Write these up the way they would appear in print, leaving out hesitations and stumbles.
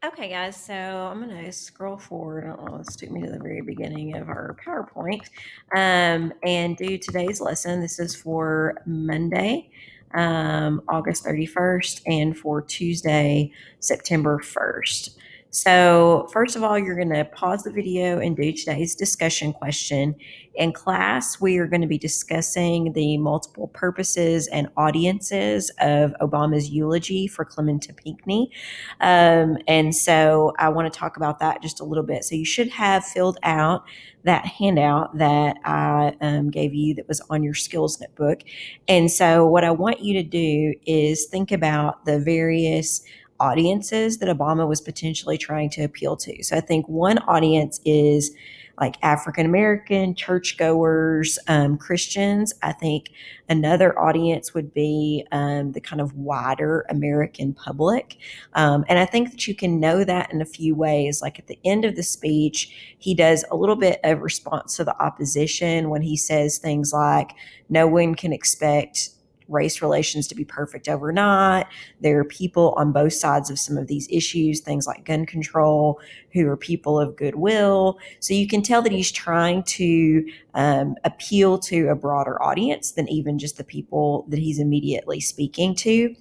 Okay, guys, so I'm going to scroll forward. I don't know, this took me to the very beginning of our PowerPoint and do today's lesson. This is for Monday, August 31st, and for Tuesday, September 1st. So, first of all, you're going to pause the video and do today's discussion question. In class, we are going to be discussing the multiple purposes and audiences of Obama's eulogy for Clementa Pinckney. And so I want to talk about that just a little bit. So you should have filled out that handout that I gave you that was on your skills notebook. And so what I want you to do is think about the various audiences that Obama was potentially trying to appeal to. So I think one audience is like African American, churchgoers, Christians. I think another audience would be the kind of wider American public. And I think that you can know that in a few ways. Like at the end of the speech, he does a little bit of response to the opposition when he says things like, no one can expect race relations to be perfect overnight. There are people on both sides of some of these issues, things like gun control, who are people of goodwill. So you can tell that he's trying to appeal to a broader audience than even just the people that he's immediately speaking to.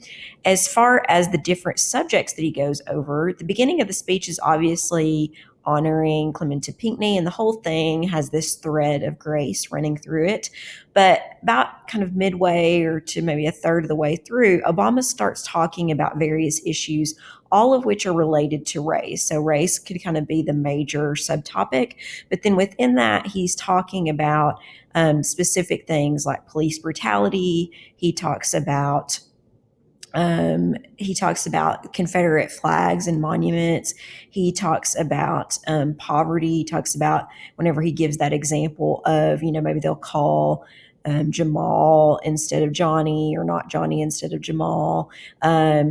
As far as the different subjects that he goes over, the beginning of the speech is obviously honoring Clementa Pinckney, and the whole thing has this thread of grace running through it. But about kind of midway or to maybe a third of the way through, Obama starts talking about various issues, all of which are related to race. So race could kind of be the major subtopic, but then within that, he's talking about specific things like police brutality. He talks about Confederate flags and monuments. He talks about poverty. He talks about whenever he gives that example of, maybe they'll call Jamal instead of Johnny, or not Johnny instead of Jamal.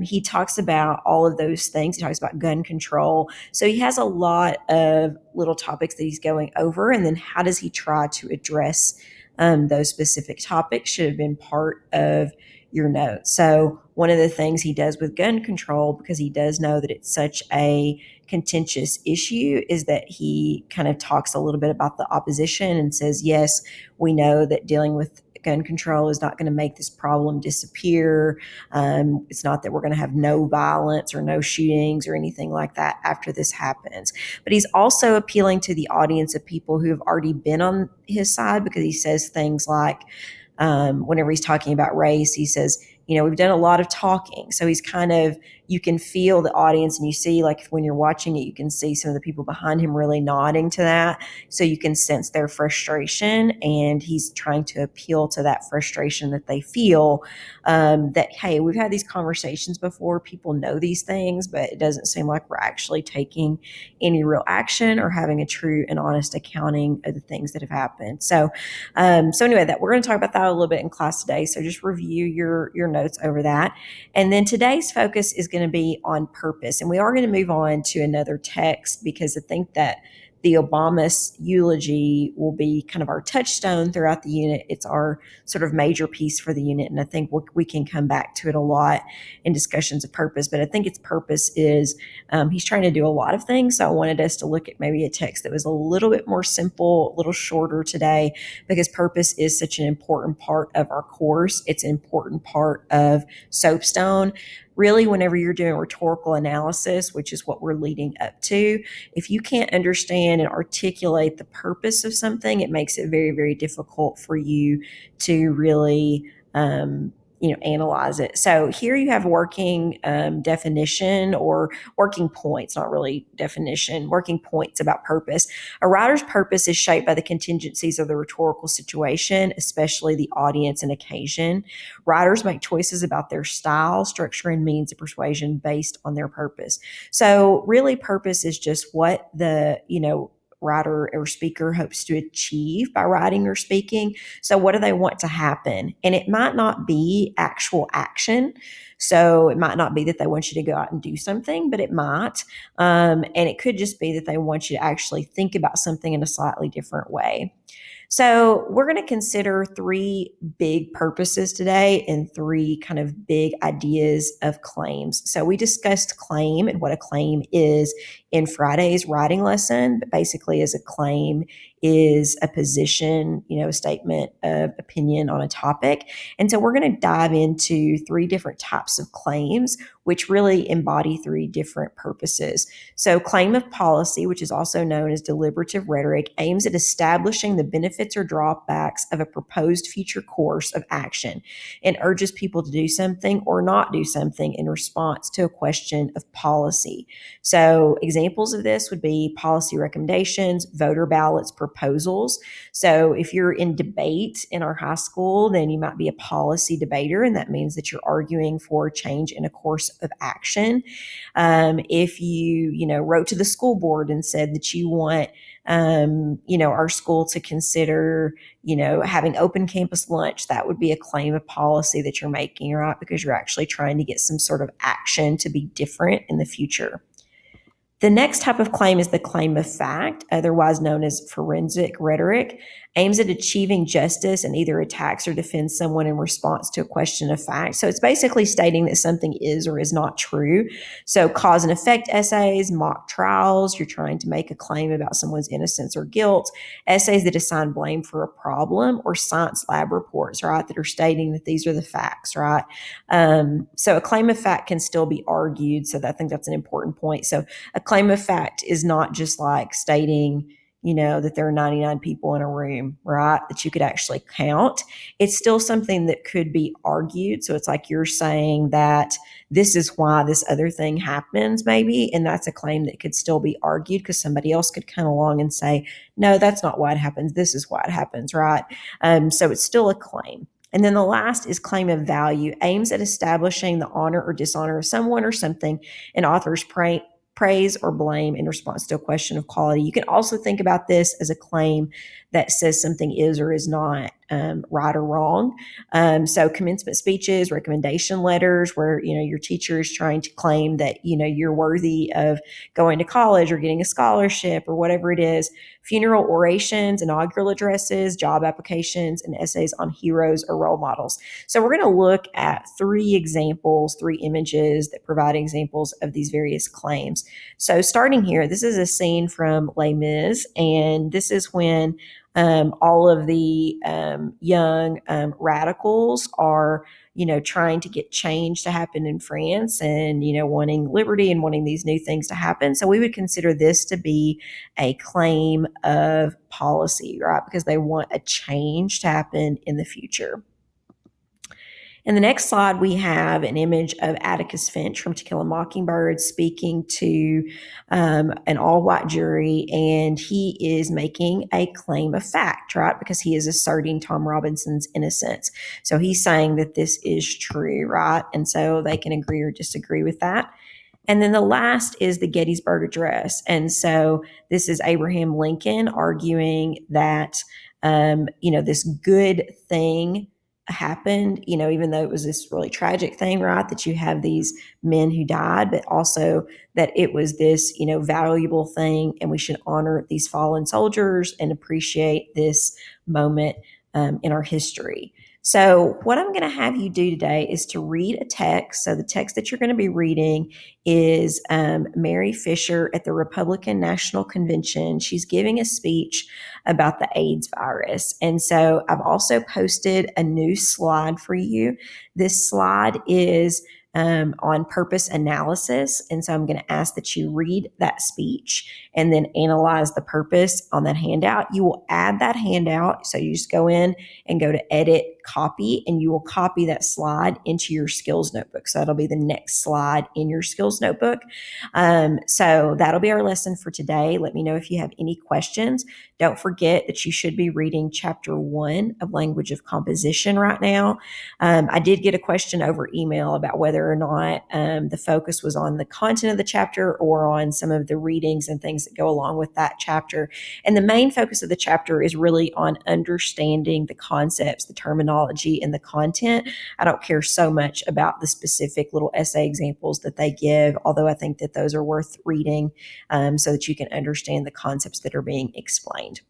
He talks about all of those things. He talks about gun control. So he has a lot of little topics that he's going over. And then how does he try to address those specific topics should have been part of your notes. So one of the things he does with gun control, because he does know that it's such a contentious issue, is that he kind of talks a little bit about the opposition and says, yes, we know that dealing with gun control is not going to make this problem disappear. It's not that we're going to have no violence or no shootings or anything like that after this happens. But he's also appealing to the audience of people who have already been on his side, because he says things like, whenever he's talking about race, he says, we've done a lot of talking. So he's kind of, you can feel the audience, and you see, like when you're watching it, you can see some of the people behind him really nodding to that. So you can sense their frustration, and he's trying to appeal to that frustration that they feel, that, hey, we've had these conversations before. People know these things, but it doesn't seem like we're actually taking any real action or having a true and honest accounting of the things that have happened. So anyway, that we're going to talk about that a little bit in class today. So just review your notes over that. And then today's focus is going to be on purpose. And we are going to move on to another text, because I think that the Obama's eulogy will be kind of our touchstone throughout the unit. It's our sort of major piece for the unit. And I think we can come back to it a lot in discussions of purpose. But I think its purpose is he's trying to do a lot of things. So I wanted us to look at maybe a text that was a little bit more simple, a little shorter today, because purpose is such an important part of our course. It's an important part of Soapstone. Really, whenever you're doing rhetorical analysis, which is what we're leading up to, if you can't understand and articulate the purpose of something, it makes it very, very difficult for you to really analyze it. So here you have working definition, or working points, not really definition, working points about purpose. A writer's purpose is shaped by the contingencies of the rhetorical situation, especially the audience and occasion. Writers make choices about their style, structure, and means of persuasion based on their purpose. So really, purpose is just what the, writer or speaker hopes to achieve by writing or speaking. So what do they want to happen? And it might not be actual action. So it might not be that they want you to go out and do something, but it might. And it could just be that they want you to actually think about something in a slightly different way. So, we're going to consider three big purposes today and three kind of big ideas of claims. So, we discussed claim and what a claim is in Friday's writing lesson, but basically, as a claim is a position, a statement of opinion on a topic. And so, we're going to dive into three different types of claims, which really embody three different purposes. So, claim of policy, which is also known as deliberative rhetoric, aims at establishing the benefits or drawbacks of a proposed future course of action and urges people to do something or not do something in response to a question of policy. So, examples of this would be policy recommendations, voter ballots, proposals. So, if you're in debate in our high school, then you might be a policy debater, and that means that you're arguing for change in a course of action. If you wrote to the school board and said that you want, our school to consider, having open campus lunch, that would be a claim of policy that you're making, right? Because you're actually trying to get some sort of action to be different in the future. The next type of claim is the claim of fact, otherwise known as forensic rhetoric, aims at achieving justice and either attacks or defends someone in response to a question of fact. So it's basically stating that something is or is not true. So cause and effect essays, mock trials, you're trying to make a claim about someone's innocence or guilt, essays that assign blame for a problem, or science lab reports, right, that are stating that these are the facts, right? So a claim of fact can still be argued. So I think that's an important point. So a claim of fact is not just like stating, that there are 99 people in a room, right? That you could actually count. It's still something that could be argued. So it's like you're saying that this is why this other thing happens, maybe. And that's a claim that could still be argued because somebody else could come along and say, no, that's not why it happens. This is why it happens, right? So it's still a claim. And then the last is claim of value, aims at establishing the honor or dishonor of someone or something, and authors praise or blame in response to a question of quality. You can also think about this as a claim that says something is or is not right or wrong. So commencement speeches, recommendation letters, where your teacher is trying to claim that you're worthy of going to college or getting a scholarship or whatever it is. Funeral orations, inaugural addresses, job applications, and essays on heroes or role models. So we're going to look at three examples, three images that provide examples of these various claims. So starting here, this is a scene from Les Mis, and this is when all of the young radicals are, trying to get change to happen in France and, wanting liberty and wanting these new things to happen. So we would consider this to be a claim of policy, right? Because they want a change to happen in the future. In the next slide, we have an image of Atticus Finch from To Kill a Mockingbird speaking to an all-white jury, and he is making a claim of fact, right? Because he is asserting Tom Robinson's innocence. So he's saying that this is true, right? And so they can agree or disagree with that. And then the last is the Gettysburg Address. And so this is Abraham Lincoln arguing that, this good thing happened, even though it was this really tragic thing, right? That you have these men who died, but also that it was this, valuable thing, and we should honor these fallen soldiers and appreciate this moment in our history. So, what I'm going to have you do today is to read a text. So, the text that you're going to be reading is Mary Fisher at the Republican National Convention. She's giving a speech about the AIDS virus. And so, I've also posted a new slide for you. This slide is on purpose analysis. And so I'm going to ask that you read that speech and then analyze the purpose on that handout. You will add that handout. So you just go in and go to edit, copy, and you will copy that slide into your skills notebook. So that'll be the next slide in your skills notebook. So that'll be our lesson for today. Let me know if you have any questions. Don't forget that you should be reading chapter 1 of Language of Composition right now. I did get a question over email about whether or not the focus was on the content of the chapter or on some of the readings and things that go along with that chapter. And the main focus of the chapter is really on understanding the concepts, the terminology, and the content. I don't care so much about the specific little essay examples that they give, although I think that those are worth reading so that you can understand the concepts that are being explained.